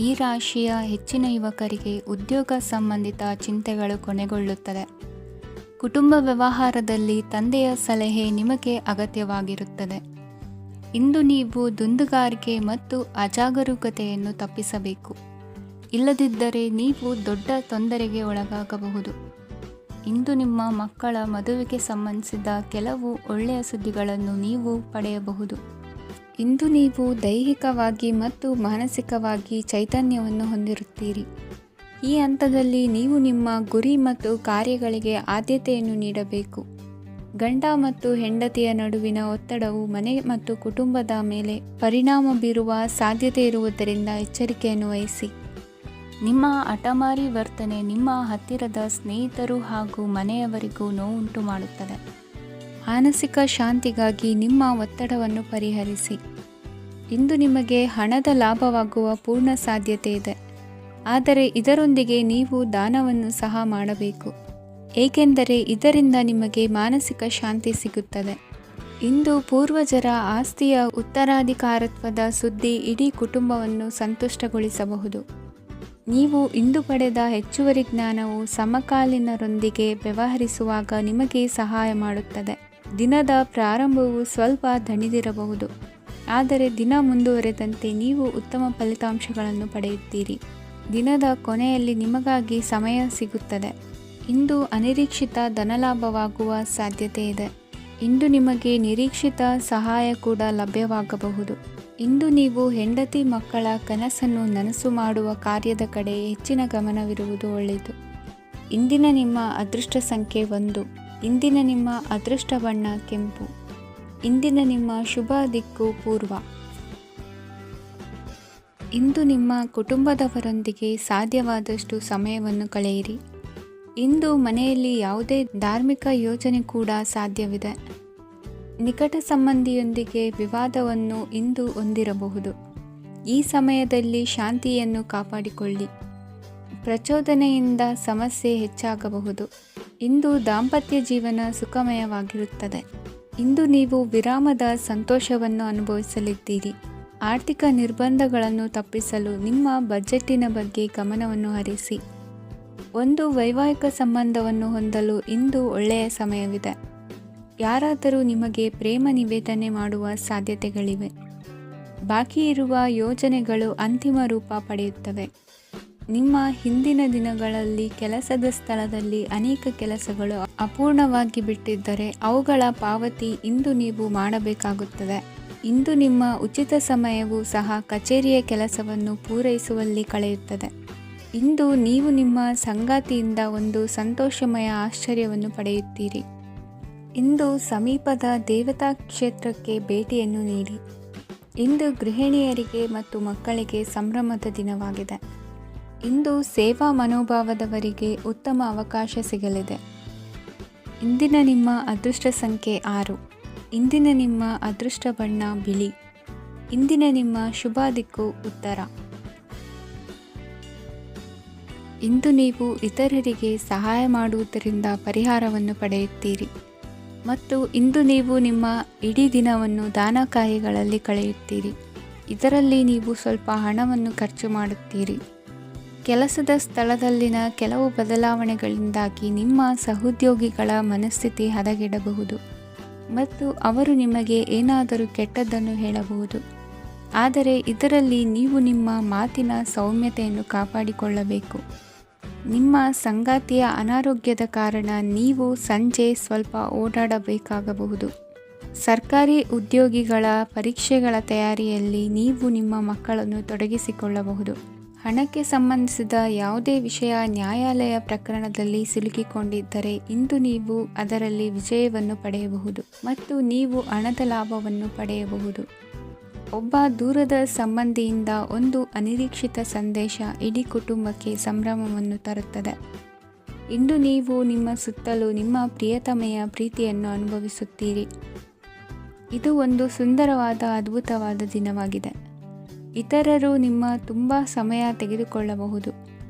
ಈ ರಾಶಿಯ ಹೆಚ್ಚಿನ ಯುವಕರಿಗೆ ಉದ್ಯೋಗ ಸಂಬಂಧಿತ ಚಿಂತೆಗಳು ಕೊನೆಗೊಳ್ಳುತ್ತದೆ. ಕುಟುಂಬ ವ್ಯವಹಾರದಲ್ಲಿ ತಂದೆಯ ಸಲಹೆ ನಿಮಗೆ ಅಗತ್ಯವಾಗಿರುತ್ತದೆ. ಇಂದು ನೀವು ದುಂದುಗಾರಿಕೆ ಮತ್ತು ಅಜಾಗರೂಕತೆಯನ್ನು ತಪ್ಪಿಸಬೇಕು. ಇಲ್ಲದಿದ್ದರೆ ನೀವು ದೊಡ್ಡ ತೊಂದರೆಗೆ ಒಳಗಾಗಬಹುದು. ಇಂದು ನಿಮ್ಮ ಮಕ್ಕಳ ಮದುವೆಗೆ ಸಂಬಂಧಿಸಿದ ಕೆಲವು ಒಳ್ಳೆಯ ಸುದ್ದಿಗಳನ್ನು ನೀವು ಪಡೆಯಬಹುದು. ಇಂದು ನೀವು ದೈಹಿಕವಾಗಿ ಮತ್ತು ಮಾನಸಿಕವಾಗಿ ಚೈತನ್ಯವನ್ನು ಹೊಂದಿರುತ್ತೀರಿ. ಈ ಹಂತದಲ್ಲಿ ನೀವು ನಿಮ್ಮ ಗುರಿ ಮತ್ತು ಕಾರ್ಯಗಳಿಗೆ ಆದ್ಯತೆಯನ್ನು ನೀಡಬೇಕು. ಗಂಡ ಮತ್ತು ಹೆಂಡತಿಯ ನಡುವಿನ ಒತ್ತಡವು ಮನೆ ಮತ್ತು ಕುಟುಂಬದ ಮೇಲೆ ಪರಿಣಾಮ ಬೀರುವ ಸಾಧ್ಯತೆ ಇರುವುದರಿಂದ ಎಚ್ಚರಿಕೆಯನ್ನು ವಹಿಸಿ. ನಿಮ್ಮ ಹಠಮಾರಿ ವರ್ತನೆ ನಿಮ್ಮ ಹತ್ತಿರದ ಸ್ನೇಹಿತರು ಹಾಗೂ ಮನೆಯವರಿಗೂ ನೋವುಂಟು ಮಾಡುತ್ತದೆ. ಮಾನಸಿಕ ಶಾಂತಿಗಾಗಿ ನಿಮ್ಮ ಒತ್ತಡವನ್ನು ಪರಿಹರಿಸಿ. ಇಂದು ನಿಮಗೆ ಹಣದ ಲಾಭವಾಗುವ ಪೂರ್ಣ ಸಾಧ್ಯತೆ ಇದೆ, ಆದರೆ ಇದರೊಂದಿಗೆ ನೀವು ದಾನವನ್ನು ಸಹ ಮಾಡಬೇಕು, ಏಕೆಂದರೆ ಇದರಿಂದ ನಿಮಗೆ ಮಾನಸಿಕ ಶಾಂತಿ ಸಿಗುತ್ತದೆ. ಇಂದು ಪೂರ್ವಜರ ಆಸ್ತಿಯ ಉತ್ತರಾಧಿಕಾರತ್ವದ ಸುದ್ದಿ ಇಡೀ ಕುಟುಂಬವನ್ನು ಸಂತುಷ್ಟಗೊಳಿಸಬಹುದು. ನೀವು ಇಂದು ಪಡೆದ ಹೆಚ್ಚುವರಿ ಜ್ಞಾನವು ಸಮಕಾಲೀನರೊಂದಿಗೆ ವ್ಯವಹರಿಸುವಾಗ ನಿಮಗೆ ಸಹಾಯ ಮಾಡುತ್ತದೆ. ದಿನದ ಪ್ರಾರಂಭವು ಸ್ವಲ್ಪ ದಣಿದಿರಬಹುದು, ಆದರೆ ದಿನ ಮುಂದುವರೆದಂತೆ ನೀವು ಉತ್ತಮ ಫಲಿತಾಂಶಗಳನ್ನು ಪಡೆಯುತ್ತೀರಿ. ದಿನದ ಕೊನೆಯಲ್ಲಿ ನಿಮಗಾಗಿ ಸಮಯ ಸಿಗುತ್ತದೆ. ಇಂದು ಅನಿರೀಕ್ಷಿತ ಧನಲಾಭವಾಗುವ ಸಾಧ್ಯತೆ ಇದೆ. ಇಂದು ನಿಮಗೆ ನಿರೀಕ್ಷಿತ ಸಹಾಯ ಕೂಡ ಲಭ್ಯವಾಗಬಹುದು. ಇಂದು ನೀವು ಹೆಂಡತಿ ಮಕ್ಕಳ ಕನಸನ್ನು ನನಸು ಮಾಡುವ ಕಾರ್ಯದ ಕಡೆ ಹೆಚ್ಚಿನ ಗಮನವಿರುವುದು ಒಳ್ಳೆಯದು. ಇಂದಿನ ನಿಮ್ಮ ಅದೃಷ್ಟ ಸಂಖ್ಯೆ 1. ಇಂದಿನ ನಿಮ್ಮ ಅದೃಷ್ಟ ಬಣ್ಣ ಕೆಂಪು. ಇಂದಿನ ನಿಮ್ಮ ಶುಭ ದಿಕ್ಕು ಪೂರ್ವ. ಇಂದು ನಿಮ್ಮ ಕುಟುಂಬದವರೊಂದಿಗೆ ಸಾಧ್ಯವಾದಷ್ಟು ಸಮಯವನ್ನು ಕಳೆಯಿರಿ. ಇಂದು ಮನೆಯಲ್ಲಿ ಯಾವುದೇ ಧಾರ್ಮಿಕ ಯೋಜನೆ ಕೂಡ ಸಾಧ್ಯವಿದೆ. ನಿಕಟ ಸಂಬಂಧಿಯೊಂದಿಗೆ ವಿವಾದವನ್ನು ಇಂದು ಹೊಂದಿರಬಹುದು. ಈ ಸಮಯದಲ್ಲಿ ಶಾಂತಿಯನ್ನು ಕಾಪಾಡಿಕೊಳ್ಳಿ. ಪ್ರಚೋದನೆಯಿಂದ ಸಮಸ್ಯೆ ಹೆಚ್ಚಾಗಬಹುದು. ಇಂದು ದಾಂಪತ್ಯ ಜೀವನ ಸುಖಮಯವಾಗಿರುತ್ತದೆ. ಇಂದು ನೀವು ವಿರಾಮದ ಸಂತೋಷವನ್ನು ಅನುಭವಿಸಲಿದ್ದೀರಿ. ಆರ್ಥಿಕ ನಿರ್ಬಂಧಗಳನ್ನು ತಪ್ಪಿಸಲು ನಿಮ್ಮ ಬಜೆಟ್ಟಿನ ಬಗ್ಗೆ ಗಮನವನ್ನು ಹರಿಸಿ. ಒಂದು ವೈವಾಹಿಕ ಸಂಬಂಧವನ್ನು ಹೊಂದಲು ಇಂದು ಒಳ್ಳೆಯ ಸಮಯವಿದೆ. ಯಾರಾದರೂ ನಿಮಗೆ ಪ್ರೇಮ ನಿವೇದನೆ ಮಾಡುವ ಸಾಧ್ಯತೆಗಳಿವೆ. ಬಾಕಿ ಇರುವ ಯೋಜನೆಗಳು ಅಂತಿಮ ರೂಪ ಪಡೆಯುತ್ತವೆ. ನಿಮ್ಮ ಹಿಂದಿನ ದಿನಗಳಲ್ಲಿ ಕೆಲಸದ ಸ್ಥಳದಲ್ಲಿ ಅನೇಕ ಕೆಲಸಗಳು ಅಪೂರ್ಣವಾಗಿ ಬಿಟ್ಟಿದ್ದರೆ ಅವುಗಳ ಪಾವತಿ ಇಂದು ನೀವು ಮಾಡಬೇಕಾಗುತ್ತದೆ. ಇಂದು ನಿಮ್ಮ ಉಚಿತ ಸಮಯವು ಸಹ ಕಚೇರಿಯ ಕೆಲಸವನ್ನು ಪೂರೈಸುವಲ್ಲಿ ಕಳೆಯುತ್ತದೆ. ಇಂದು ನೀವು ನಿಮ್ಮ ಸಂಗಾತಿಯಿಂದ ಒಂದು ಸಂತೋಷಮಯ ಆಶ್ಚರ್ಯವನ್ನು ಪಡೆಯುತ್ತೀರಿ. ಇಂದು ಸಮೀಪದ ದೇವತಾ ಕ್ಷೇತ್ರಕ್ಕೆ ಭೇಟಿಯನ್ನು ನೀಡಿ. ಇಂದು ಗೃಹಿಣಿಯರಿಗೆ ಮತ್ತು ಮಕ್ಕಳಿಗೆ ಸಂಭ್ರಮದ ದಿನವಾಗಿದೆ. ಇಂದು ಸೇವಾ ಮನೋಭಾವದವರಿಗೆ ಉತ್ತಮ ಅವಕಾಶ ಸಿಗಲಿದೆ. ಇಂದಿನ ನಿಮ್ಮ ಅದೃಷ್ಟ ಸಂಖ್ಯೆ 6. ಇಂದಿನ ನಿಮ್ಮ ಅದೃಷ್ಟ ಬಣ್ಣ ಬಿಳಿ. ಇಂದಿನ ನಿಮ್ಮ ಶುಭ ದಿಕ್ಕು ಉತ್ತರ. ಇಂದು ನೀವು ಇತರರಿಗೆ ಸಹಾಯ ಮಾಡುವುದರಿಂದ ಪರಿಹಾರವನ್ನು ಪಡೆಯುತ್ತೀರಿ ಮತ್ತು ಇಂದು ನೀವು ನಿಮ್ಮ ಇಡೀ ದಿನವನ್ನು ದಾನ ಕಾರ್ಯಗಳಲ್ಲಿ ಕಳೆಯುತ್ತೀರಿ. ಇದರಲ್ಲಿ ನೀವು ಸ್ವಲ್ಪ ಹಣವನ್ನು ಖರ್ಚು ಮಾಡುತ್ತೀರಿ. ಕೆಲಸದ ಸ್ಥಳದಲ್ಲಿನ ಕೆಲವು ಬದಲಾವಣೆಗಳಿಂದಾಗಿ ನಿಮ್ಮ ಸಹೋದ್ಯೋಗಿಗಳ ಮನಸ್ಥಿತಿ ಹದಗೆಡಬಹುದು ಮತ್ತು ಅವರು ನಿಮಗೆ ಏನಾದರೂ ಕೆಟ್ಟದ್ದನ್ನು ಹೇಳಬಹುದು. ಆದರೆ ಇದರಲ್ಲಿ ನೀವು ನಿಮ್ಮ ಮಾತಿನ ಸೌಮ್ಯತೆಯನ್ನು ಕಾಪಾಡಿಕೊಳ್ಳಬೇಕು. ನಿಮ್ಮ ಸಂಗಾತಿಯ ಅನಾರೋಗ್ಯದ ಕಾರಣ ನೀವು ಸಂಜೆ ಸ್ವಲ್ಪ ಓಡಾಡಬೇಕಾಗಬಹುದು. ಸರ್ಕಾರಿ ಉದ್ಯೋಗಿಗಳ ಪರೀಕ್ಷೆಗಳ ತಯಾರಿಯಲ್ಲಿ ನೀವು ನಿಮ್ಮ ಮಕ್ಕಳನ್ನು ತೊಡಗಿಸಿಕೊಳ್ಳಬಹುದು. ಹಣಕ್ಕೆ ಸಂಬಂಧಿಸಿದ ಯಾವುದೇ ವಿಷಯ ನ್ಯಾಯಾಲಯ ಪ್ರಕರಣದಲ್ಲಿ ಸಿಲುಕಿಕೊಂಡಿದ್ದರೆ ಇಂದು ನೀವು ಅದರಲ್ಲಿ ವಿಜಯವನ್ನು ಪಡೆಯಬಹುದು ಮತ್ತು ನೀವು ಹಣದ ಲಾಭವನ್ನು ಪಡೆಯಬಹುದು. ಒಬ್ಬ ದೂರದ ಸಂಬಂಧಿಯಿಂದ ಒಂದು ಅನಿರೀಕ್ಷಿತ ಸಂದೇಶ ಇಡೀ ಕುಟುಂಬಕ್ಕೆ ಸಂಭ್ರಮವನ್ನು ತರುತ್ತದೆ. ಇಂದು ನೀವು ನಿಮ್ಮ ಸುತ್ತಲೂ ನಿಮ್ಮ ಪ್ರಿಯತಮೆಯ ಪ್ರೀತಿಯನ್ನು ಅನುಭವಿಸುತ್ತೀರಿ. ಇದು ಒಂದು ಸುಂದರವಾದ ಅದ್ಭುತವಾದ ದಿನವಾಗಿದೆ. ಇತರರು ನಿಮ್ಮ ತುಂಬ ಸಮಯ ತೆಗೆದುಕೊಳ್ಳಬಹುದು.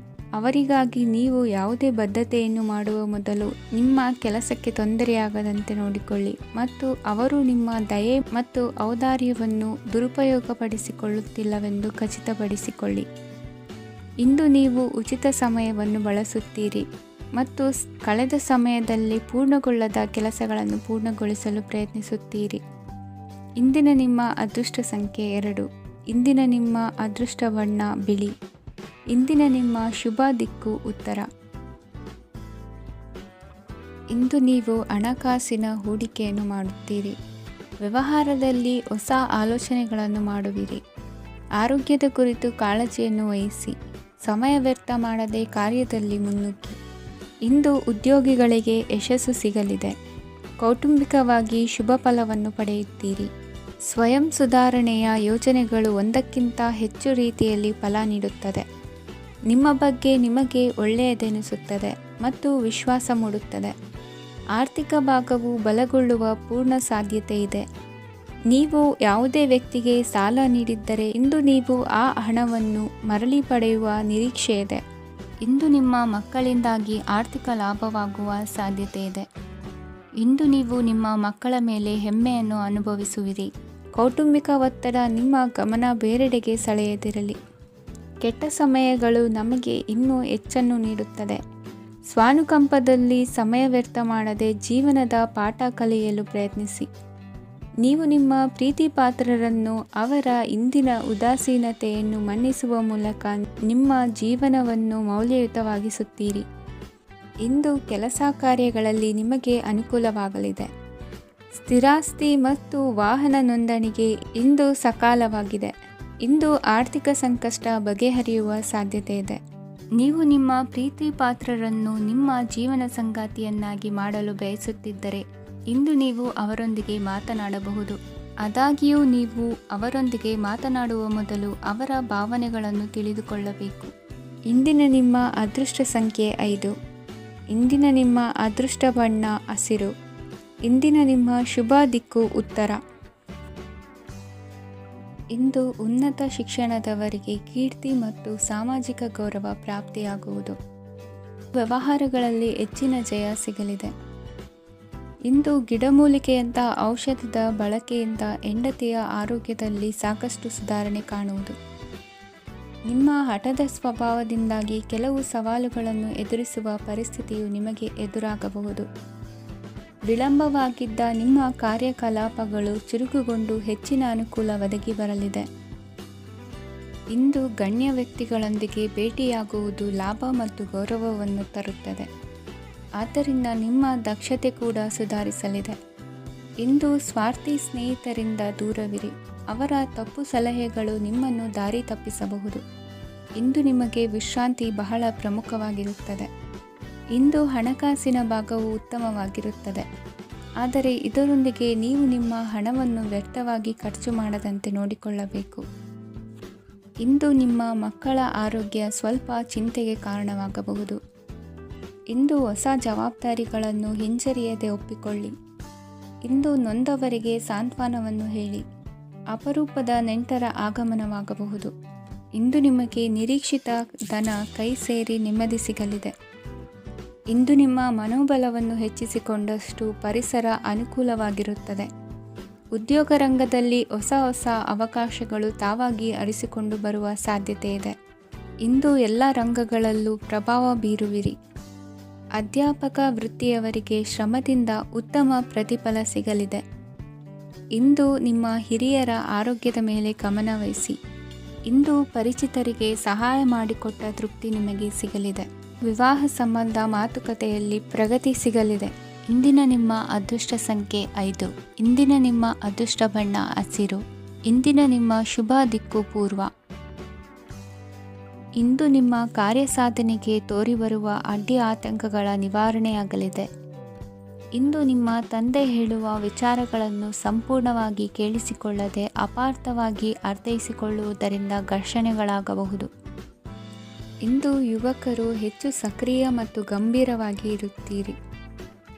ಅವರಿಗಾಗಿ ನೀವು ಯಾವುದೇ ಬದ್ಧತೆಯನ್ನು ಮಾಡುವ ಮೊದಲು ನಿಮ್ಮ ಕೆಲಸಕ್ಕೆ ತೊಂದರೆಯಾಗದಂತೆ ನೋಡಿಕೊಳ್ಳಿ ಮತ್ತು ಅವರು ನಿಮ್ಮ ದಯೆ ಮತ್ತು ಔದಾರ್ಯವನ್ನು ದುರುಪಯೋಗಪಡಿಸಿಕೊಳ್ಳುತ್ತಿಲ್ಲವೆಂದು ಖಚಿತಪಡಿಸಿಕೊಳ್ಳಿ. ಇಂದು ನೀವು ಉಚಿತ ಸಮಯವನ್ನು ಬಳಸುತ್ತೀರಿ ಮತ್ತು ಕಳೆದ ಸಮಯದಲ್ಲಿ ಪೂರ್ಣಗೊಳ್ಳದ ಕೆಲಸಗಳನ್ನು ಪೂರ್ಣಗೊಳಿಸಲು ಪ್ರಯತ್ನಿಸುತ್ತೀರಿ. ಇಂದಿನ ನಿಮ್ಮ ಅದೃಷ್ಟ ಸಂಖ್ಯೆ 2. ಇಂದಿನ ನಿಮ್ಮ ಅದೃಷ್ಟ ಬಣ್ಣ ಬಿಳಿ. ಇಂದಿನ ನಿಮ್ಮ ಶುಭ ದಿಕ್ಕು ಉತ್ತರ. ಇಂದು ನೀವು ಹಣಕಾಸಿನ ಹೂಡಿಕೆಯನ್ನು ಮಾಡುತ್ತೀರಿ. ವ್ಯವಹಾರದಲ್ಲಿ ಹೊಸ ಆಲೋಚನೆಗಳನ್ನು ಮಾಡುವಿರಿ. ಆರೋಗ್ಯದ ಕುರಿತು ಕಾಳಜಿಯನ್ನು ವಹಿಸಿ. ಸಮಯ ವ್ಯರ್ಥ ಮಾಡದೆ ಕಾರ್ಯದಲ್ಲಿ ಮುನ್ನುಗ್ಗಿ. ಇಂದು ಉದ್ಯೋಗಿಗಳಿಗೆ ಯಶಸ್ಸು ಸಿಗಲಿದೆ. ಕೌಟುಂಬಿಕವಾಗಿ ಶುಭ ಫಲವನ್ನು ಪಡೆಯುತ್ತೀರಿ. ಸ್ವಯಂ ಸುಧಾರಣೆಯ ಯೋಜನೆಗಳು ಒಂದಕ್ಕಿಂತ ಹೆಚ್ಚು ರೀತಿಯಲ್ಲಿ ಫಲ ನೀಡುತ್ತದೆ. ನಿಮ್ಮ ಬಗ್ಗೆ ನಿಮಗೆ ಒಳ್ಳೆಯದೆನಿಸುತ್ತದೆ ಮತ್ತು ವಿಶ್ವಾಸ ಮೂಡುತ್ತದೆ. ಆರ್ಥಿಕ ಭಾಗವು ಬಲಗೊಳ್ಳುವ ಪೂರ್ಣ ಸಾಧ್ಯತೆ ಇದೆ. ನೀವು ಯಾವುದೇ ವ್ಯಕ್ತಿಗೆ ಸಾಲ ನೀಡಿದ್ದರೆ ಇಂದು ನೀವು ಆ ಹಣವನ್ನು ಮರಳಿ ಪಡೆಯುವ ನಿರೀಕ್ಷೆ ಇದೆ. ಇಂದು ನಿಮ್ಮ ಮಕ್ಕಳಿಂದಾಗಿ ಆರ್ಥಿಕ ಲಾಭವಾಗುವ ಸಾಧ್ಯತೆ ಇದೆ. ಇಂದು ನೀವು ನಿಮ್ಮ ಮಕ್ಕಳ ಮೇಲೆ ಹೆಮ್ಮೆಯನ್ನು ಅನುಭವಿಸುವಿರಿ. ಕೌಟುಂಬಿಕ ಒತ್ತಡ ನಿಮ್ಮ ಗಮನ ಬೇರೆಡೆಗೆ ಸೆಳೆಯದಿರಲಿ. ಕೆಟ್ಟ ಸಮಯಗಳು ನಮಗೆ ಇನ್ನೂ ಹೆಚ್ಚನ್ನು ನೀಡುತ್ತದೆ. ಸ್ವಾನುಕಂಪದಲ್ಲಿ ಸಮಯ ವ್ಯರ್ಥ ಮಾಡದೆ ಜೀವನದ ಪಾಠ ಕಲಿಯಲು ಪ್ರಯತ್ನಿಸಿ. ನೀವು ನಿಮ್ಮ ಪ್ರೀತಿ ಪಾತ್ರರನ್ನು ಅವರ ಇಂದಿನ ಉದಾಸೀನತೆಯನ್ನು ಮನ್ನಿಸುವ ಮೂಲಕ ನಿಮ್ಮ ಜೀವನವನ್ನು ಮೌಲ್ಯಯುತವಾಗಿಸುತ್ತೀರಿ. ಇಂದು ಕೆಲಸ ಕಾರ್ಯಗಳಲ್ಲಿ ನಿಮಗೆ ಅನುಕೂಲವಾಗಲಿದೆ. ಸ್ಥಿರಾಸ್ತಿ ಮತ್ತು ವಾಹನ ನೋಂದಣಿಗೆ ಇಂದು ಸಕಾಲವಾಗಿದೆ. ಇಂದು ಆರ್ಥಿಕ ಸಂಕಷ್ಟ ಬಗೆಹರಿಯುವ ಸಾಧ್ಯತೆ ಇದೆ. ನೀವು ನಿಮ್ಮ ಪ್ರೀತಿ ಪಾತ್ರರನ್ನು ನಿಮ್ಮ ಜೀವನ ಸಂಗಾತಿಯನ್ನಾಗಿ ಮಾಡಲು ಬಯಸುತ್ತಿದ್ದರೆ ಇಂದು ನೀವು ಅವರೊಂದಿಗೆ ಮಾತನಾಡಬಹುದು. ಆದಾಗ್ಯೂ ನೀವು ಅವರೊಂದಿಗೆ ಮಾತನಾಡುವ ಮೊದಲು ಅವರ ಭಾವನೆಗಳನ್ನು ತಿಳಿದುಕೊಳ್ಳಬೇಕು. ಇಂದಿನ ನಿಮ್ಮ ಅದೃಷ್ಟ ಸಂಖ್ಯೆ 5. ಇಂದಿನ ನಿಮ್ಮ ಅದೃಷ್ಟ ಬಣ್ಣ ಹಸಿರು. ಇಂದಿನ ನಿಮ್ಮ ಶುಭ ದಿಕ್ಕು ಉತ್ತರ. ಇಂದು ಉನ್ನತ ಶಿಕ್ಷಣದವರಿಗೆ ಕೀರ್ತಿ ಮತ್ತು ಸಾಮಾಜಿಕ ಗೌರವ ಪ್ರಾಪ್ತಿಯಾಗುವುದು. ವ್ಯವಹಾರಗಳಲ್ಲಿ ಹೆಚ್ಚಿನ ಜಯ ಸಿಗಲಿದೆ. ಇಂದು ಗಿಡಮೂಲಿಕೆಯಂಥ ಔಷಧದ ಬಳಕೆಯಿಂದ ಹೆಂಡತಿಯ ಆರೋಗ್ಯದಲ್ಲಿ ಸಾಕಷ್ಟು ಸುಧಾರಣೆ ಕಾಣುವುದು. ನಿಮ್ಮ ಹಠದ ಸ್ವಭಾವದಿಂದಾಗಿ ಕೆಲವು ಸವಾಲುಗಳನ್ನು ಎದುರಿಸುವ ಪರಿಸ್ಥಿತಿಯು ನಿಮಗೆ ಎದುರಾಗಬಹುದು. ವಿಳಂಬವಾಗಿದ್ದ ನಿಮ್ಮ ಕಾರ್ಯಕಲಾಪಗಳು ಚುರುಕುಗೊಂಡು ಹೆಚ್ಚಿನ ಅನುಕೂಲ ಒದಗಿ ಬರಲಿದೆ. ಇಂದು ಗಣ್ಯ ವ್ಯಕ್ತಿಗಳೊಂದಿಗೆ ಭೇಟಿಯಾಗುವುದು ಲಾಭ ಮತ್ತು ಗೌರವವನ್ನು ತರುತ್ತದೆ. ಆದ್ದರಿಂದ ನಿಮ್ಮ ದಕ್ಷತೆ ಕೂಡ ಸುಧಾರಿಸಲಿದೆ. ಇಂದು ಸ್ವಾರ್ಥಿ ಸ್ನೇಹಿತರಿಂದ ದೂರವಿರಿ. ಅವರ ತಪ್ಪು ಸಲಹೆಗಳು ನಿಮ್ಮನ್ನು ದಾರಿ ತಪ್ಪಿಸಬಹುದು. ಇಂದು ನಿಮಗೆ ವಿಶ್ರಾಂತಿ ಬಹಳ ಪ್ರಮುಖವಾಗಿರುತ್ತದೆ. ಇಂದು ಹಣಕಾಸಿನ ಭಾಗವು ಉತ್ತಮವಾಗಿರುತ್ತದೆ. ಆದರೆ ಇದರೊಂದಿಗೆ ನೀವು ನಿಮ್ಮ ಹಣವನ್ನು ವ್ಯರ್ಥವಾಗಿ ಖರ್ಚು ಮಾಡದಂತೆ ನೋಡಿಕೊಳ್ಳಬೇಕು. ಇಂದು ನಿಮ್ಮ ಮಕ್ಕಳ ಆರೋಗ್ಯ ಸ್ವಲ್ಪ ಚಿಂತೆಗೆ ಕಾರಣವಾಗಬಹುದು. ಇಂದು ಹೊಸ ಜವಾಬ್ದಾರಿಗಳನ್ನು ಹಿಂಜರಿಯದೆ ಒಪ್ಪಿಕೊಳ್ಳಿ. ಇಂದು ನೊಂದವರಿಗೆ ಸಾಂತ್ವನವನ್ನು ಹೇಳಿ. ಅಪರೂಪದ ನೆಂಟರ ಆಗಮನವಾಗಬಹುದು. ಇಂದು ನಿಮಗೆ ನಿರೀಕ್ಷಿತ ಧನ ಕೈ ಸೇರಿ ನೆಮ್ಮದಿ ಸಿಗಲಿದೆ. ಇಂದು ನಿಮ್ಮ ಮನೋಬಲವನ್ನು ಹೆಚ್ಚಿಸಿಕೊಂಡಷ್ಟು ಪರಿಸರ ಅನುಕೂಲವಾಗಿರುತ್ತದೆ. ಉದ್ಯೋಗ ರಂಗದಲ್ಲಿ ಹೊಸ ಹೊಸ ಅವಕಾಶಗಳು ತಾವಾಗಿ ಅರಿಸಿಕೊಂಡು ಬರುವ ಸಾಧ್ಯತೆ ಇದೆ. ಇಂದು ಎಲ್ಲ ರಂಗಗಳಲ್ಲೂ ಪ್ರಭಾವ ಬೀರುವಿರಿ. ಅಧ್ಯಾಪಕ ವೃತ್ತಿಯವರಿಗೆ ಶ್ರಮದಿಂದ ಉತ್ತಮ ಪ್ರತಿಫಲ ಸಿಗಲಿದೆ. ಇಂದು ನಿಮ್ಮ ಹಿರಿಯರ ಆರೋಗ್ಯದ ಮೇಲೆ ಗಮನವಹಿಸಿ. ಇಂದು ಪರಿಚಿತರಿಗೆ ಸಹಾಯ ಮಾಡಿಕೊಟ್ಟ ತೃಪ್ತಿ ನಿಮಗೆ ಸಿಗಲಿದೆ. ವಿವಾಹ ಸಂಬಂಧ ಮಾತುಕತೆಯಲ್ಲಿ ಪ್ರಗತಿ ಸಿಗಲಿದೆ. ಇಂದಿನ ನಿಮ್ಮ ಅದೃಷ್ಟ ಸಂಖ್ಯೆ 5. ಇಂದಿನ ನಿಮ್ಮ ಅದೃಷ್ಟ ಬಣ್ಣ ಹಸಿರು. ಇಂದಿನ ನಿಮ್ಮ ಶುಭ ದಿಕ್ಕು ಪೂರ್ವ. ಇಂದು ನಿಮ್ಮ ಕಾರ್ಯಸಾಧನೆಗೆ ತೋರಿಬರುವ ಅಡ್ಡಿ ಆತಂಕಗಳ ನಿವಾರಣೆಯಾಗಲಿದೆ. ಇಂದು ನಿಮ್ಮ ತಂದೆ ಹೇಳುವ ವಿಚಾರಗಳನ್ನು ಸಂಪೂರ್ಣವಾಗಿ ಕೇಳಿಸಿಕೊಳ್ಳದೆ ಅಪಾರ್ಥವಾಗಿ ಅರ್ಥೈಸಿಕೊಳ್ಳುವುದರಿಂದ ಘರ್ಷಣೆಗಳಾಗಬಹುದು. ಇಂದು ಯುವಕರು ಹೆಚ್ಚು ಸಕ್ರಿಯ ಮತ್ತು ಗಂಭೀರವಾಗಿ ಇರುತ್ತೀರಿ.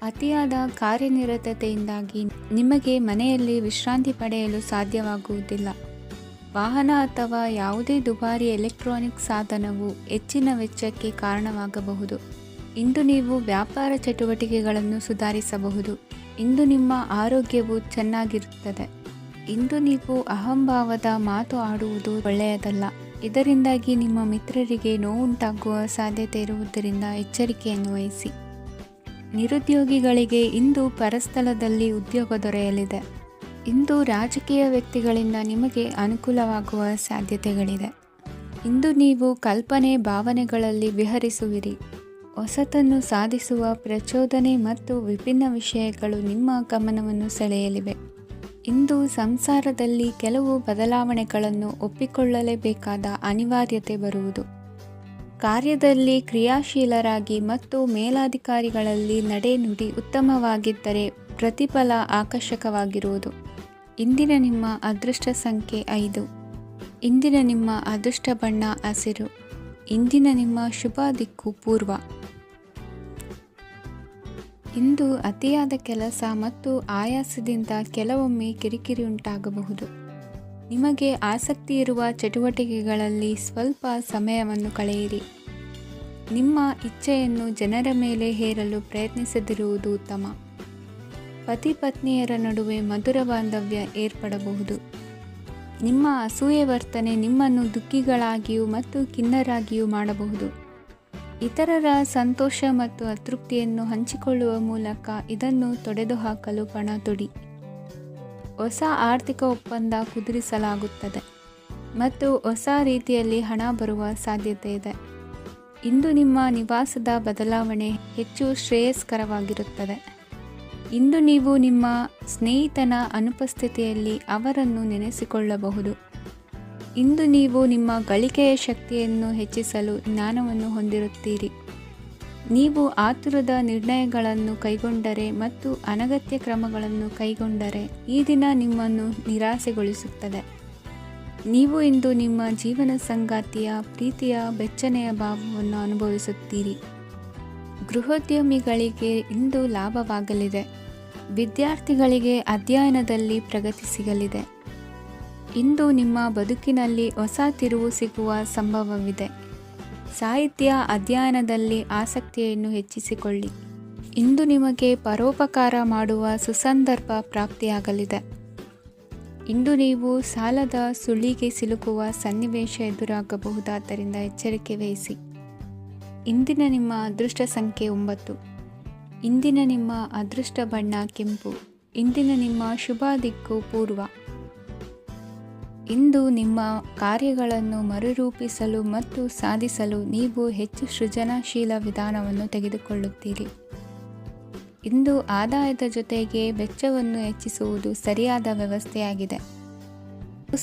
ಅತಿಯಾದ ಕಾರ್ಯನಿರತತೆಯಿಂದಾಗಿ ನಿಮಗೆ ಮನೆಯಲ್ಲಿ ವಿಶ್ರಾಂತಿ ಪಡೆಯಲು ಸಾಧ್ಯವಾಗುವುದಿಲ್ಲ. ವಾಹನ ಅಥವಾ ಯಾವುದೇ ದುಬಾರಿ ಎಲೆಕ್ಟ್ರಾನಿಕ್ ಸಾಧನವು ಹೆಚ್ಚಿನ ವೆಚ್ಚಕ್ಕೆ ಕಾರಣವಾಗಬಹುದು. ಇಂದು ನೀವು ವ್ಯಾಪಾರ ಚಟುವಟಿಕೆಗಳನ್ನು ಸುಧಾರಿಸಬಹುದು. ಇಂದು ನಿಮ್ಮ ಆರೋಗ್ಯವು ಚೆನ್ನಾಗಿರುತ್ತದೆ. ಇಂದು ನೀವು ಅಹಂಭಾವದ ಮಾತು ಆಡುವುದು ಒಳ್ಳೆಯದಲ್ಲ. ಇದರಿಂದಾಗಿ ನಿಮ್ಮ ಮಿತ್ರರಿಗೆ ನೋವುಂಟಾಗುವ ಸಾಧ್ಯತೆ ಇರುವುದರಿಂದ ಎಚ್ಚರಿಕೆಯನ್ನು ವಹಿಸಿ. ನಿರುದ್ಯೋಗಿಗಳಿಗೆ ಇಂದು ಪರಸ್ಥಳದಲ್ಲಿ ಉದ್ಯೋಗ ದೊರೆಯಲಿದೆ. ಇಂದು ರಾಜಕೀಯ ವ್ಯಕ್ತಿಗಳಿಂದ ನಿಮಗೆ ಅನುಕೂಲವಾಗುವ ಸಾಧ್ಯತೆಗಳಿದೆ. ಇಂದು ನೀವು ಕಲ್ಪನೆ ಭಾವನೆಗಳಲ್ಲಿ ವಿಹರಿಸುವಿರಿ. ಹೊಸತನ್ನು ಸಾಧಿಸುವ ಪ್ರಚೋದನೆ ಮತ್ತು ವಿಭಿನ್ನ ವಿಷಯಗಳು ನಿಮ್ಮ ಗಮನವನ್ನು ಸೆಳೆಯಲಿವೆ. ಇಂದು ಸಂಸಾರದಲ್ಲಿ ಕೆಲವು ಬದಲಾವಣೆಗಳನ್ನು ಒಪ್ಪಿಕೊಳ್ಳಲೇಬೇಕಾದ ಅನಿವಾರ್ಯತೆ ಬರುವುದು. ಕಾರ್ಯದಲ್ಲಿ ಕ್ರಿಯಾಶೀಲರಾಗಿ ಮತ್ತು ಮೇಲಾಧಿಕಾರಿಗಳಲ್ಲಿ ನಡೆನುಡಿ ಉತ್ತಮವಾಗಿದ್ದರೆ ಪ್ರತಿಫಲ ಆಕರ್ಷಕವಾಗಿರುವುದು. ಇಂದಿನ ನಿಮ್ಮ ಅದೃಷ್ಟ ಸಂಖ್ಯೆ 5. ಇಂದಿನ ನಿಮ್ಮ ಅದೃಷ್ಟ ಬಣ್ಣ ಹಸಿರು. ಇಂದಿನ ನಿಮ್ಮ ಶುಭ ದಿಕ್ಕು ಪೂರ್ವ. ಇಂದು ಅತಿಯಾದ ಕೆಲಸ ಮತ್ತು ಆಯಾಸದಿಂದ ಕೆಲವೊಮ್ಮೆ ಕಿರಿಕಿರಿ ಉಂಟಾಗಬಹುದು. ನಿಮಗೆ ಆಸಕ್ತಿ ಇರುವ ಚಟುವಟಿಕೆಗಳಲ್ಲಿ ಸ್ವಲ್ಪ ಸಮಯವನ್ನು ಕಳೆಯಿರಿ. ನಿಮ್ಮ ಇಚ್ಛೆಯನ್ನು ಜನರ ಮೇಲೆ ಹೇರಲು ಪ್ರಯತ್ನಿಸದಿರುವುದು ಉತ್ತಮ. ಪತಿ ಪತ್ನಿಯರ ನಡುವೆ ಮಧುರ ಬಾಂಧವ್ಯ ಏರ್ಪಡಬಹುದು. ನಿಮ್ಮ ಅಸೂಯೆ ವರ್ತನೆ ನಿಮ್ಮನ್ನು ದುಃಖಿಗಳಾಗಿಯೂ ಮತ್ತು ಖಿನ್ನರಾಗಿಯೂ ಮಾಡಬಹುದು. ಇತರರ ಸಂತೋಷ ಮತ್ತು ಅತೃಪ್ತಿಯನ್ನು ಹಂಚಿಕೊಳ್ಳುವ ಮೂಲಕ ಇದನ್ನು ತೊಡೆದುಹಾಕಲು ಪಣ ತೊಡಿ. ಹೊಸ ಆರ್ಥಿಕ ಒಪ್ಪಂದ ಕುದುರಿಸಲಾಗುತ್ತದೆ ಮತ್ತು ಹೊಸ ರೀತಿಯಲ್ಲಿ ಹಣ ಬರುವ ಸಾಧ್ಯತೆ ಇದೆ. ಇಂದು ನಿಮ್ಮ ನಿವಾಸದ ಬದಲಾವಣೆ ಹೆಚ್ಚು ಶ್ರೇಯಸ್ಕರವಾಗಿರುತ್ತದೆ. ಇಂದು ನೀವು ನಿಮ್ಮ ಸ್ನೇಹಿತನ ಅನುಪಸ್ಥಿತಿಯಲ್ಲಿ ಅವರನ್ನು ನೆನೆಸಿಕೊಳ್ಳಬಹುದು. ಇಂದು ನೀವು ನಿಮ್ಮ ಗಳಿಕೆಯ ಶಕ್ತಿಯನ್ನು ಹೆಚ್ಚಿಸಲು ಜ್ಞಾನವನ್ನು ಹೊಂದಿರುತ್ತೀರಿ. ನೀವು ಆತುರದ ನಿರ್ಣಯಗಳನ್ನು ಕೈಗೊಂಡರೆ ಮತ್ತು ಅನಗತ್ಯ ಕ್ರಮಗಳನ್ನು ಕೈಗೊಂಡರೆ ಈ ದಿನ ನಿಮ್ಮನ್ನು ನಿರಾಸೆಗೊಳಿಸುತ್ತದೆ. ನೀವು ಇಂದು ನಿಮ್ಮ ಜೀವನ ಸಂಗಾತಿಯ ಪ್ರೀತಿಯ ಬೆಚ್ಚನೆಯ ಭಾವವನ್ನು ಅನುಭವಿಸುತ್ತೀರಿ. ಗೃಹೋದ್ಯಮಿಗಳಿಗೆ ಇಂದು ಲಾಭವಾಗಲಿದೆ. ವಿದ್ಯಾರ್ಥಿಗಳಿಗೆ ಅಧ್ಯಯನದಲ್ಲಿ ಪ್ರಗತಿ ಸಿಗಲಿದೆ. ಇಂದು ನಿಮ್ಮ ಬದುಕಿನಲ್ಲಿ ಹೊಸ ತಿರುವು ಸಿಗುವ ಸಂಭವವಿದೆ. ಸಾಹಿತ್ಯ ಅಧ್ಯಯನದಲ್ಲಿ ಆಸಕ್ತಿಯನ್ನು ಹೆಚ್ಚಿಸಿಕೊಳ್ಳಿ. ಇಂದು ನಿಮಗೆ ಪರೋಪಕಾರ ಮಾಡುವ ಸುಸಂದರ್ಭ ಪ್ರಾಪ್ತಿಯಾಗಲಿದೆ. ಇಂದು ನೀವು ಸಾಲದ ಸುಳಿಗೆ ಸಿಲುಕುವ ಸನ್ನಿವೇಶ ಎದುರಾಗಬಹುದಾದ್ದರಿಂದ ಎಚ್ಚರಿಕೆ ವಹಿಸಿ. ಇಂದಿನ ನಿಮ್ಮ ಅದೃಷ್ಟ ಸಂಖ್ಯೆ 9. ಇಂದಿನ ನಿಮ್ಮ ಅದೃಷ್ಟ ಬಣ್ಣ ಕೆಂಪು. ಇಂದಿನ ನಿಮ್ಮ ಶುಭ ದಿಕ್ಕು ಪೂರ್ವ. ಇಂದು ನಿಮ್ಮ ಕಾರ್ಯಗಳನ್ನು ಮರುರೂಪಿಸಲು ಮತ್ತು ಸಾಧಿಸಲು ನೀವು ಹೆಚ್ಚು ಸೃಜನಶೀಲ ವಿಧಾನವನ್ನು ತೆಗೆದುಕೊಳ್ಳುತ್ತೀರಿ. ಇಂದು ಆದಾಯದ ಜೊತೆಗೆ ವೆಚ್ಚವನ್ನು ಹೆಚ್ಚಿಸುವುದು ಸರಿಯಾದ ವ್ಯವಸ್ಥೆಯಾಗಿದೆ.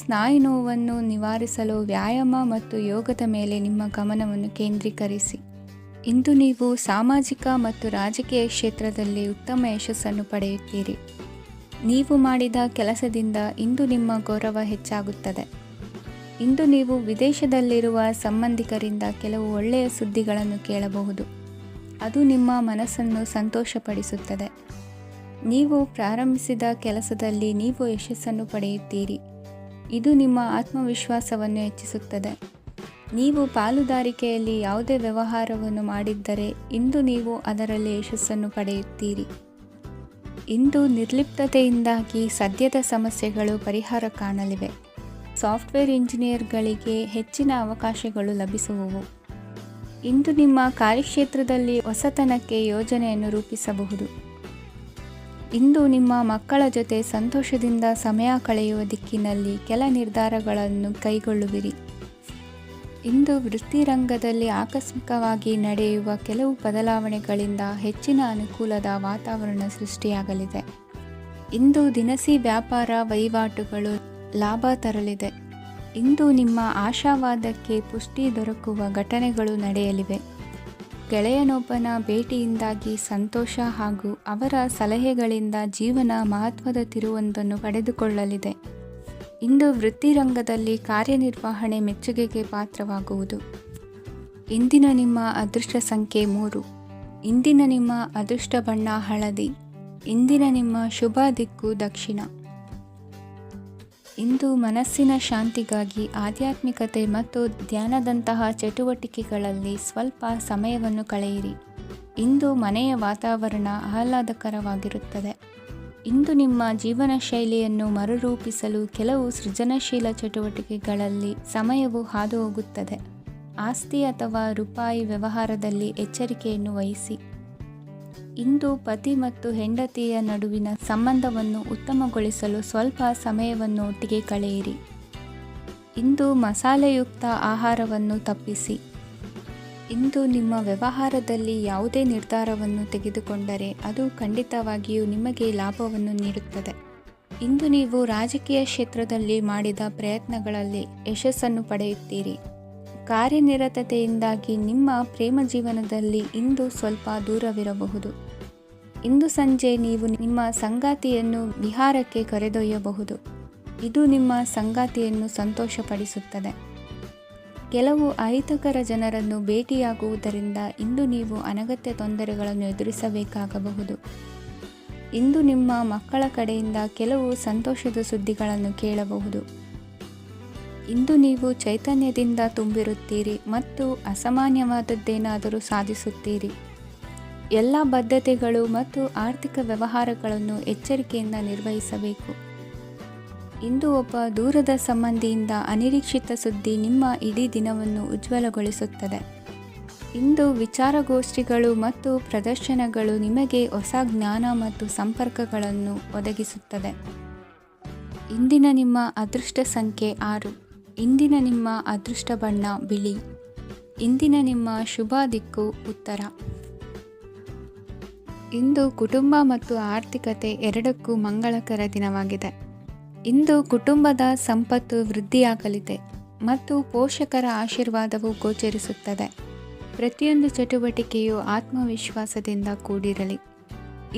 ಸ್ನಾಯು ನೋವನ್ನು ನಿವಾರಿಸಲು ವ್ಯಾಯಾಮ ಮತ್ತು ಯೋಗದ ಮೇಲೆ ನಿಮ್ಮ ಗಮನವನ್ನು ಕೇಂದ್ರೀಕರಿಸಿ. ಇಂದು ನೀವು ಸಾಮಾಜಿಕ ಮತ್ತು ರಾಜಕೀಯ ಕ್ಷೇತ್ರದಲ್ಲಿ ಉತ್ತಮ ಯಶಸ್ಸನ್ನು ಪಡೆಯುತ್ತೀರಿ. ನೀವು ಮಾಡಿದ ಕೆಲಸದಿಂದ ಇಂದು ನಿಮ್ಮ ಗೌರವ ಹೆಚ್ಚಾಗುತ್ತದೆ. ಇಂದು ನೀವು ವಿದೇಶದಲ್ಲಿರುವ ಸಂಬಂಧಿಕರಿಂದ ಕೆಲವು ಒಳ್ಳೆಯ ಸುದ್ದಿಗಳನ್ನು ಕೇಳಬಹುದು. ಅದು ನಿಮ್ಮ ಮನಸ್ಸನ್ನು ಸಂತೋಷಪಡಿಸುತ್ತದೆ. ನೀವು ಪ್ರಾರಂಭಿಸಿದ ಕೆಲಸದಲ್ಲಿ ನೀವು ಯಶಸ್ಸನ್ನು ಪಡೆಯುತ್ತೀರಿ. ಇದು ನಿಮ್ಮ ಆತ್ಮವಿಶ್ವಾಸವನ್ನು ಹೆಚ್ಚಿಸುತ್ತದೆ. ನೀವು ಪಾಲುದಾರಿಕೆಯಲ್ಲಿ ಯಾವುದೇ ವ್ಯವಹಾರವನ್ನು ಮಾಡಿದ್ದರೆ ಇಂದು ನೀವು ಅದರಲ್ಲಿ ಯಶಸ್ಸನ್ನು ಪಡೆಯುತ್ತೀರಿ. ಇಂದು ನಿರ್ಲಿಪ್ತತೆಯಿಂದಾಗಿ ಸದ್ಯದ ಸಮಸ್ಯೆಗಳು ಪರಿಹಾರ ಕಾಣಲಿವೆ. ಸಾಫ್ಟ್ವೇರ್ ಇಂಜಿನಿಯರ್ಗಳಿಗೆ ಹೆಚ್ಚಿನ ಅವಕಾಶಗಳು ಲಭಿಸುವವು. ಇಂದು ನಿಮ್ಮ ಕಾರ್ಯಕ್ಷೇತ್ರದಲ್ಲಿ ಹೊಸತನಕ್ಕೆ ಯೋಜನೆಯನ್ನು ರೂಪಿಸಬಹುದು. ಇಂದು ನಿಮ್ಮ ಮಕ್ಕಳ ಜೊತೆ ಸಂತೋಷದಿಂದ ಸಮಯ ಕಳೆಯುವ ದಿಕ್ಕಿನಲ್ಲಿ ಕೆಲ ನಿರ್ಧಾರಗಳನ್ನು ಕೈಗೊಳ್ಳುವಿರಿ. ಇಂದು ವೃತ್ತಿರಂಗದಲ್ಲಿ ಆಕಸ್ಮಿಕವಾಗಿ ನಡೆಯುವ ಕೆಲವು ಬದಲಾವಣೆಗಳಿಂದ ಹೆಚ್ಚಿನ ಅನುಕೂಲದ ವಾತಾವರಣ ಸೃಷ್ಟಿಯಾಗಲಿದೆ. ಇಂದು ದಿನಸಿ ವ್ಯಾಪಾರ ವಹಿವಾಟುಗಳು ಲಾಭ ತರಲಿದೆ. ಇಂದು ನಿಮ್ಮ ಆಶಾವಾದಕ್ಕೆ ಪುಷ್ಟಿ ದೊರಕುವ ಘಟನೆಗಳು ನಡೆಯಲಿವೆ. ಗೆಳೆಯನೊಬ್ಬನ ಭೇಟಿಯಿಂದಾಗಿ ಸಂತೋಷ ಹಾಗೂ ಅವರ ಸಲಹೆಗಳಿಂದ ಜೀವನ ಮಹತ್ವದ ತಿರುವೊಂದನ್ನು ಪಡೆದುಕೊಳ್ಳಲಿದೆ. ಇಂದು ವೃತ್ತಿರಂಗದಲ್ಲಿ ಕಾರ್ಯನಿರ್ವಹಣೆ ಮೆಚ್ಚುಗೆಗೆ ಪಾತ್ರವಾಗುವುದು. ಇಂದಿನ ನಿಮ್ಮ ಅದೃಷ್ಟ ಸಂಖ್ಯೆ 3. ಇಂದಿನ ನಿಮ್ಮ ಅದೃಷ್ಟ ಬಣ್ಣ ಹಳದಿ. ಇಂದಿನ ನಿಮ್ಮ ಶುಭ ದಿಕ್ಕು ದಕ್ಷಿಣ. ಇಂದು ಮನಸ್ಸಿನ ಶಾಂತಿಗಾಗಿ ಆಧ್ಯಾತ್ಮಿಕತೆ ಮತ್ತು ಧ್ಯಾನದಂತಹ ಚಟುವಟಿಕೆಗಳಲ್ಲಿ ಸ್ವಲ್ಪ ಸಮಯವನ್ನು ಕಳೆಯಿರಿ. ಇಂದು ಮನೆಯ ವಾತಾವರಣ ಆಹ್ಲಾದಕರವಾಗಿರುತ್ತದೆ. ಇಂದು ನಿಮ್ಮ ಜೀವನ ಶೈಲಿಯನ್ನು ಮರುರೂಪಿಸಲು ಕೆಲವು ಸೃಜನಶೀಲ ಚಟುವಟಿಕೆಗಳಲ್ಲಿ ಸಮಯವು ಹಾದು ಹೋಗುತ್ತದೆ. ಆಸ್ತಿ ಅಥವಾ ರೂಪಾಯಿ ವ್ಯವಹಾರದಲ್ಲಿ ಎಚ್ಚರಿಕೆಯನ್ನು ವಹಿಸಿ. ಇಂದು ಪತಿ ಮತ್ತು ಹೆಂಡತಿಯ ನಡುವಿನ ಸಂಬಂಧವನ್ನು ಉತ್ತಮಗೊಳಿಸಲು ಸ್ವಲ್ಪ ಸಮಯವನ್ನು ಒಟ್ಟಿಗೆ ಕಳೆಯಿರಿ. ಇಂದು ಮಸಾಲೆಯುಕ್ತ ಆಹಾರವನ್ನು ತಪ್ಪಿಸಿ. ಇಂದು ನಿಮ್ಮ ವ್ಯವಹಾರದಲ್ಲಿ ಯಾವುದೇ ನಿರ್ಧಾರವನ್ನು ತೆಗೆದುಕೊಂಡರೆ ಅದು ಖಂಡಿತವಾಗಿಯೂ ನಿಮಗೆ ಲಾಭವನ್ನು ನೀಡುತ್ತದೆ. ಇಂದು ನೀವು ರಾಜಕೀಯ ಕ್ಷೇತ್ರದಲ್ಲಿ ಮಾಡಿದ ಪ್ರಯತ್ನಗಳಲ್ಲಿ ಯಶಸ್ಸನ್ನು ಪಡೆಯುತ್ತೀರಿ. ಕಾರ್ಯನಿರತತೆಯಿಂದಾಗಿ ನಿಮ್ಮ ಪ್ರೇಮ ಜೀವನದಲ್ಲಿ ಇಂದು ಸ್ವಲ್ಪ ದೂರವಿರಬಹುದು. ಇಂದು ಸಂಜೆ ನೀವು ನಿಮ್ಮ ಸಂಗಾತಿಯನ್ನು ವಿಹಾರಕ್ಕೆ ಕರೆದೊಯ್ಯಬಹುದು. ಇದು ನಿಮ್ಮ ಸಂಗಾತಿಯನ್ನು ಸಂತೋಷಪಡಿಸುತ್ತದೆ. ಕೆಲವು ಅಹಿತಕರ ಜನರನ್ನು ಭೇಟಿಯಾಗುವುದರಿಂದ ಇಂದು ನೀವು ಅನಗತ್ಯ ತೊಂದರೆಗಳನ್ನು ಎದುರಿಸಬೇಕಾಗಬಹುದು. ಇಂದು ನಿಮ್ಮ ಮಕ್ಕಳ ಕಡೆಯಿಂದ ಕೆಲವು ಸಂತೋಷದ ಸುದ್ದಿಗಳನ್ನು ಕೇಳಬಹುದು. ಇಂದು ನೀವು ಚೈತನ್ಯದಿಂದ ತುಂಬಿರುತ್ತೀರಿ ಮತ್ತು ಅಸಾಮಾನ್ಯವಾದದ್ದೇನಾದರೂ ಸಾಧಿಸುತ್ತೀರಿ. ಎಲ್ಲ ಬದ್ಧತೆಗಳು ಮತ್ತು ಆರ್ಥಿಕ ವ್ಯವಹಾರಗಳನ್ನು ಎಚ್ಚರಿಕೆಯಿಂದ ನಿರ್ವಹಿಸಬೇಕು. ಇಂದು ಒಬ್ಬ ದೂರದ ಸಂಬಂಧಿಯಿಂದ ಅನಿರೀಕ್ಷಿತ ಸುದ್ದಿ ನಿಮ್ಮ ಇಡೀ ದಿನವನ್ನು ಉಜ್ವಲಗೊಳಿಸುತ್ತದೆ. ಇಂದು ವಿಚಾರಗೋಷ್ಠಿಗಳು ಮತ್ತು ಪ್ರದರ್ಶನಗಳು ನಿಮಗೆ ಹೊಸ ಜ್ಞಾನ ಮತ್ತು ಸಂಪರ್ಕಗಳನ್ನು ಒದಗಿಸುತ್ತದೆ. ಇಂದಿನ ನಿಮ್ಮ ಅದೃಷ್ಟ ಸಂಖ್ಯೆ 6. ಇಂದಿನ ನಿಮ್ಮ ಅದೃಷ್ಟ ಬಣ್ಣ ಬಿಳಿ. ಇಂದಿನ ನಿಮ್ಮ ಶುಭ ದಿಕ್ಕು ಉತ್ತರ. ಇಂದು ಕುಟುಂಬ ಮತ್ತು ಆರ್ಥಿಕತೆ ಎರಡಕ್ಕೂ ಮಂಗಳಕರ ದಿನವಾಗಿದೆ. ಇಂದು ಕುಟುಂಬದ ಸಂಪತ್ತು ವೃದ್ಧಿಯಾಗಲಿದೆ ಮತ್ತು ಪೋಷಕರ ಆಶೀರ್ವಾದವು ಗೋಚರಿಸುತ್ತದೆ. ಪ್ರತಿಯೊಂದು ಚಟುವಟಿಕೆಯು ಆತ್ಮವಿಶ್ವಾಸದಿಂದ ಕೂಡಿರಲಿ.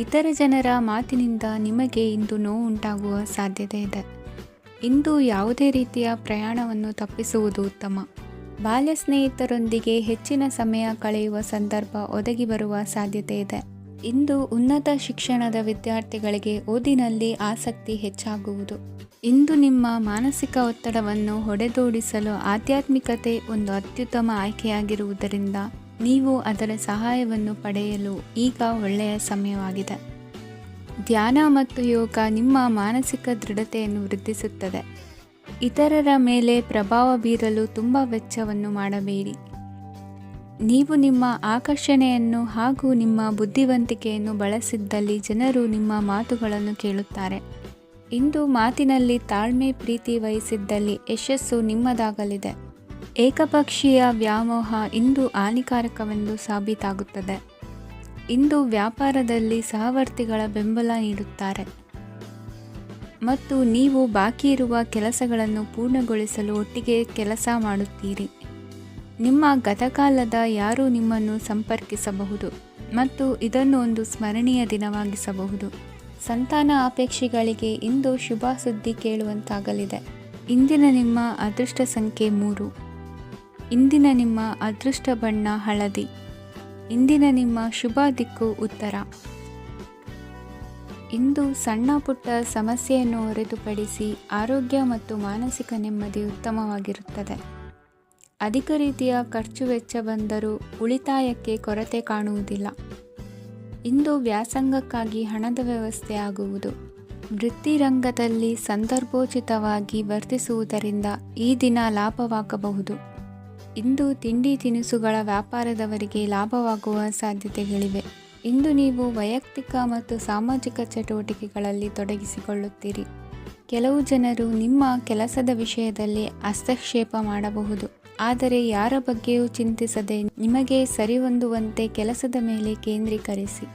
ಇತರ ಜನರ ಮಾತಿನಿಂದ ನಿಮಗೆ ಇಂದು ನೋವುಂಟಾಗುವ ಸಾಧ್ಯತೆ ಇದೆ. ಇಂದು ಯಾವುದೇ ರೀತಿಯ ಪ್ರಯಾಣವನ್ನು ತಪ್ಪಿಸುವುದು ಉತ್ತಮ. ಬಾಲ್ಯ ಸ್ನೇಹಿತರೊಂದಿಗೆ ಹೆಚ್ಚಿನ ಸಮಯ ಕಳೆಯುವ ಸಂದರ್ಭ ಒದಗಿ ಬರುವ ಸಾಧ್ಯತೆ ಇದೆ. ಇಂದು ಉನ್ನತ ಶಿಕ್ಷಣದ ವಿದ್ಯಾರ್ಥಿಗಳಿಗೆ ಓದಿನಲ್ಲಿ ಆಸಕ್ತಿ ಹೆಚ್ಚಾಗುವುದು. ಇಂದು ನಿಮ್ಮ ಮಾನಸಿಕ ಒತ್ತಡವನ್ನು ಹೊಡೆದೋಡಿಸಲು ಆಧ್ಯಾತ್ಮಿಕತೆ ಒಂದು ಅತ್ಯುತ್ತಮ ಆಯ್ಕೆಯಾಗಿರುವುದರಿಂದ ನೀವು ಅದರ ಸಹಾಯವನ್ನು ಪಡೆಯಲು ಈಗ ಒಳ್ಳೆಯ ಸಮಯವಾಗಿದೆ. ಧ್ಯಾನ ಮತ್ತು ಯೋಗ ನಿಮ್ಮ ಮಾನಸಿಕ ದೃಢತೆಯನ್ನು ವೃದ್ಧಿಸುತ್ತದೆ. ಇತರರ ಮೇಲೆ ಪ್ರಭಾವ ಬೀರಲು ತುಂಬ ವೆಚ್ಚವನ್ನು ಮಾಡಬೇಡಿ. ನೀವು ನಿಮ್ಮ ಆಕರ್ಷಣೆಯನ್ನು ಹಾಗೂ ನಿಮ್ಮ ಬುದ್ಧಿವಂತಿಕೆಯನ್ನು ಬಳಸಿದ್ದಲ್ಲಿ ಜನರು ನಿಮ್ಮ ಮಾತುಗಳನ್ನು ಕೇಳುತ್ತಾರೆ. ಇಂದು ಮಾತಿನಲ್ಲಿ ತಾಳ್ಮೆ ಪ್ರೀತಿ ವಹಿಸಿದ್ದಲ್ಲಿ ಯಶಸ್ಸು ನಿಮ್ಮದಾಗಲಿದೆ. ಏಕಪಕ್ಷೀಯ ವ್ಯಾಮೋಹ ಇಂದು ಹಾನಿಕಾರಕವೆಂದು ಸಾಬೀತಾಗುತ್ತದೆ. ಇಂದು ವ್ಯಾಪಾರದಲ್ಲಿ ಸಹವರ್ತಿಗಳ ಬೆಂಬಲ ನೀಡುತ್ತಾರೆ ಮತ್ತು ನೀವು ಬಾಕಿ ಇರುವ ಕೆಲಸಗಳನ್ನು ಪೂರ್ಣಗೊಳಿಸಲು ಒಟ್ಟಿಗೆ ಕೆಲಸ ಮಾಡುತ್ತೀರಿ. ನಿಮ್ಮ ಗತಕಾಲದ ಯಾರೂ ನಿಮ್ಮನ್ನು ಸಂಪರ್ಕಿಸಬಹುದು ಮತ್ತು ಇದನ್ನು ಒಂದು ಸ್ಮರಣೀಯ ದಿನವಾಗಿಸಬಹುದು. ಸಂತಾನ ಅಪೇಕ್ಷಿಗಳಿಗೆ ಇಂದು ಶುಭ ಸುದ್ದಿ ಕೇಳುವಂತಾಗಲಿದೆ. ಇಂದಿನ ನಿಮ್ಮ ಅದೃಷ್ಟ ಸಂಖ್ಯೆ 3. ಇಂದಿನ ನಿಮ್ಮ ಅದೃಷ್ಟ ಬಣ್ಣ ಹಳದಿ. ಇಂದಿನ ನಿಮ್ಮ ಶುಭ ದಿಕ್ಕು ಉತ್ತರ. ಇಂದು ಸಣ್ಣ ಪುಟ್ಟ ಸಮಸ್ಯೆಯನ್ನು ಹೊರತುಪಡಿಸಿ ಆರೋಗ್ಯ ಮತ್ತು ಮಾನಸಿಕ ನೆಮ್ಮದಿ ಉತ್ತಮವಾಗಿರುತ್ತದೆ. ಅಧಿಕ ರೀತಿಯ ಖರ್ಚು ವೆಚ್ಚ ಬಂದರೂ ಉಳಿತಾಯಕ್ಕೆ ಕೊರತೆ ಕಾಣುವುದಿಲ್ಲ. ಇಂದು ವ್ಯಾಸಂಗಕ್ಕಾಗಿ ಹಣದ ವ್ಯವಸ್ಥೆ ಆಗುವುದು. ವೃತ್ತಿರಂಗದಲ್ಲಿ ಸಂದರ್ಭೋಚಿತವಾಗಿ ವರ್ತಿಸುವುದರಿಂದ ಈ ದಿನ ಲಾಭವಾಗಬಹುದು. ಇಂದು ತಿಂಡಿ ತಿನಿಸುಗಳ ವ್ಯಾಪಾರದವರಿಗೆ ಲಾಭವಾಗುವ ಸಾಧ್ಯತೆಗಳಿವೆ. ಇಂದು ನೀವು ವೈಯಕ್ತಿಕ ಮತ್ತು ಸಾಮಾಜಿಕ ಚಟುವಟಿಕೆಗಳಲ್ಲಿ ತೊಡಗಿಸಿಕೊಳ್ಳುತ್ತೀರಿ. ಕೆಲವು ಜನರು ನಿಮ್ಮ ಕೆಲಸದ ವಿಷಯದಲ್ಲಿ ಹಸ್ತಕ್ಷೇಪ ಮಾಡಬಹುದು, ಆದರೆ ಯಾರ ಬಗ್ಗೆಯೂ ಚಿಂತಿಸದೆ ನಿಮಗೆ ಸರಿಹೊಂದುವಂತೆ ಕೆಲಸದ ಮೇಲೆ ಕೇಂದ್ರೀಕರಿಸಿ.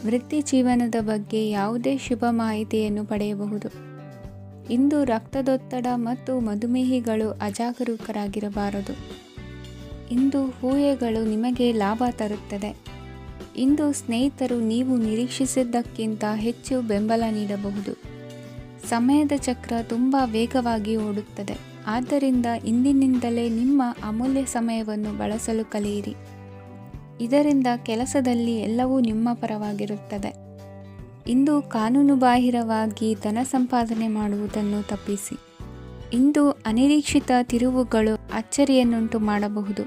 ವೃತ್ತಿ ಜೀವನದ ಬಗ್ಗೆ ಯಾವುದೇ ಶುಭ ಮಾಹಿತಿಯನ್ನು ಪಡೆಯಬಹುದು. ಇಂದು ರಕ್ತದೊತ್ತಡ ಮತ್ತು ಮಧುಮೇಹಿಗಳು ಅಜಾಗರೂಕರಾಗಿರಬಾರದು. ಇಂದು ಊಹೆಗಳು ನಿಮಗೆ ಲಾಭ ತರುತ್ತದೆ. ಇಂದು ಸ್ನೇಹಿತರು ನೀವು ನಿರೀಕ್ಷಿಸಿದ್ದಕ್ಕಿಂತ ಹೆಚ್ಚು ಬೆಂಬಲ ನೀಡಬಹುದು. ಸಮಯದ ಚಕ್ರ ತುಂಬ ವೇಗವಾಗಿ ಓಡುತ್ತದೆ. ಆದ್ದರಿಂದ ಇಂದಿನಿಂದಲೇ ನಿಮ್ಮ ಅಮೂಲ್ಯ ಸಮಯವನ್ನು ಬಳಸಲು ಕಲಿಯಿರಿ. ಇದರಿಂದ ಕೆಲಸದಲ್ಲಿ ಎಲ್ಲವೂ ನಿಮ್ಮ ಪರವಾಗಿರುತ್ತದೆ. ಇಂದು ಕಾನೂನುಬಾಹಿರವಾಗಿ ಧನ ಸಂಪಾದನೆ ಮಾಡುವುದನ್ನು ತಪ್ಪಿಸಿ. ಇಂದು ಅನಿರೀಕ್ಷಿತ ತಿರುವುಗಳು ಅಚ್ಚರಿಯನ್ನುಂಟು ಮಾಡಬಹುದು.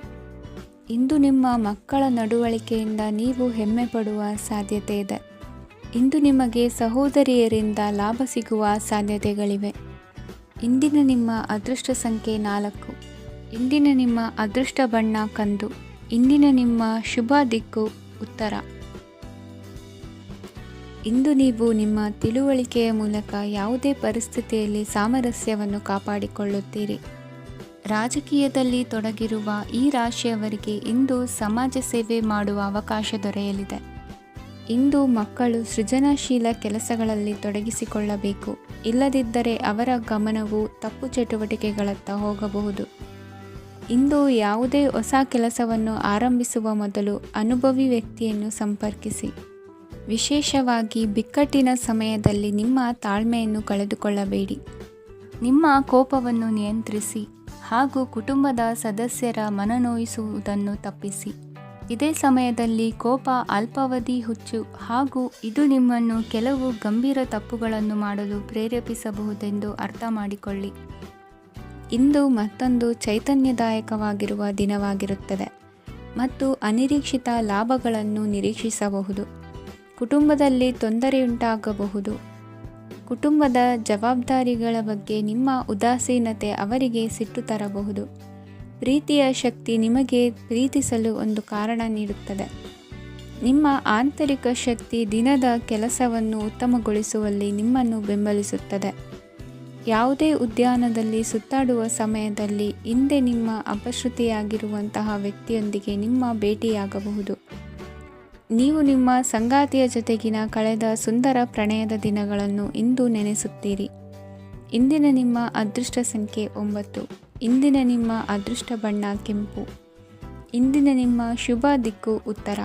ಇಂದು ನಿಮ್ಮ ಮಕ್ಕಳ ನಡವಳಿಕೆಯಿಂದ ನೀವು ಹೆಮ್ಮೆ ಪಡುವ ಸಾಧ್ಯತೆ ಇದೆ. ಇಂದು ನಿಮಗೆ ಸಹೋದರಿಯರಿಂದ ಲಾಭ ಸಿಗುವ ಸಾಧ್ಯತೆಗಳಿವೆ. ಇಂದಿನ ನಿಮ್ಮ ಅದೃಷ್ಟ ಸಂಖ್ಯೆ 4. ಇಂದಿನ ನಿಮ್ಮ ಅದೃಷ್ಟ ಬಣ್ಣ ಕಂದು. ಇಂದಿನ ನಿಮ್ಮ ಶುಭ ದಿಕ್ಕು ಉತ್ತರ. ಇಂದು ನೀವು ನಿಮ್ಮ ತಿಳುವಳಿಕೆಯ ಮೂಲಕ ಯಾವುದೇ ಪರಿಸ್ಥಿತಿಯಲ್ಲಿ ಸಾಮರಸ್ಯವನ್ನು ಕಾಪಾಡಿಕೊಳ್ಳುತ್ತೀರಿ. ರಾಜಕೀಯದಲ್ಲಿ ತೊಡಗಿರುವ ಈ ರಾಶಿಯವರಿಗೆ ಇಂದು ಸಮಾಜ ಸೇವೆ ಮಾಡುವ ಅವಕಾಶ ದೊರೆಯಲಿದೆ. ಇಂದು ಮಕ್ಕಳು ಸೃಜನಶೀಲ ಕೆಲಸಗಳಲ್ಲಿ ತೊಡಗಿಸಿಕೊಳ್ಳಬೇಕು. ಇಲ್ಲದಿದ್ದರೆ ಅವರ ಗಮನವು ತಪ್ಪು ಚಟುವಟಿಕೆಗಳತ್ತ ಹೋಗಬಹುದು. ಇಂದು ಯಾವುದೇ ಹೊಸ ಕೆಲಸವನ್ನು ಆರಂಭಿಸುವ ಮೊದಲು ಅನುಭವಿ ವ್ಯಕ್ತಿಯನ್ನು ಸಂಪರ್ಕಿಸಿ. ವಿಶೇಷವಾಗಿ ಬಿಕ್ಕಟ್ಟಿನ ಸಮಯದಲ್ಲಿ ನಿಮ್ಮ ತಾಳ್ಮೆಯನ್ನು ಕಳೆದುಕೊಳ್ಳಬೇಡಿ. ನಿಮ್ಮ ಕೋಪವನ್ನು ನಿಯಂತ್ರಿಸಿ ಹಾಗೂ ಕುಟುಂಬದ ಸದಸ್ಯರ ಮನನೊಯಿಸುವುದನ್ನು ತಪ್ಪಿಸಿ. ಇದೇ ಸಮಯದಲ್ಲಿ ಕೋಪ ಅಲ್ಪಾವಧಿ ಹುಚ್ಚು ಹಾಗೂ ಇದು ನಿಮ್ಮನ್ನು ಕೆಲವು ಗಂಭೀರ ತಪ್ಪುಗಳನ್ನು ಮಾಡಲು ಪ್ರೇರೇಪಿಸಬಹುದೆಂದು ಅರ್ಥ ಮಾಡಿಕೊಳ್ಳಿ. ಇಂದು ಮತ್ತೊಂದು ಚೈತನ್ಯದಾಯಕವಾಗಿರುವ ದಿನವಾಗಿರುತ್ತದೆ ಮತ್ತು ಅನಿರೀಕ್ಷಿತ ಲಾಭಗಳನ್ನು ನಿರೀಕ್ಷಿಸಬಹುದು. ಕುಟುಂಬದಲ್ಲಿ ತೊಂದರೆಯುಂಟಾಗಬಹುದು. ಕುಟುಂಬದ ಜವಾಬ್ದಾರಿಗಳ ಬಗ್ಗೆ ನಿಮ್ಮ ಉದಾಸೀನತೆ ಅವರಿಗೆ ಸಿಟ್ಟು ತರಬಹುದು. ಪ್ರೀತಿಯ ಶಕ್ತಿ ನಿಮಗೆ ಪ್ರೀತಿಸಲು ಒಂದು ಕಾರಣ ನೀಡುತ್ತದೆ. ನಿಮ್ಮ ಆಂತರಿಕ ಶಕ್ತಿ ದಿನದ ಕೆಲಸವನ್ನು ಉತ್ತಮಗೊಳಿಸುವಲ್ಲಿ ನಿಮ್ಮನ್ನು ಬೆಂಬಲಿಸುತ್ತದೆ. ಯಾವುದೇ ಉದ್ಯಾನದಲ್ಲಿ ಸುತ್ತಾಡುವ ಸಮಯದಲ್ಲಿ ಹಿಂದೆ ನಿಮ್ಮ ಅಪಶ್ರುತಿಯಾಗಿರುವಂತಹ ವ್ಯಕ್ತಿಯೊಂದಿಗೆ ನಿಮ್ಮ ಭೇಟಿಯಾಗಬಹುದು. ನೀವು ನಿಮ್ಮ ಸಂಗಾತಿಯ ಜೊತೆಗಿನ ಕಳೆದ ಸುಂದರ ಪ್ರಣಯದ ದಿನಗಳನ್ನು ಇಂದು ನೆನೆಸುತ್ತೀರಿ. ಇಂದಿನ ನಿಮ್ಮ ಅದೃಷ್ಟ ಸಂಖ್ಯೆ 9. ಇಂದಿನ ನಿಮ್ಮ ಅದೃಷ್ಟ ಬಣ್ಣ ಕೆಂಪು. ಇಂದಿನ ನಿಮ್ಮ ಶುಭ ದಿಕ್ಕು ಉತ್ತರ.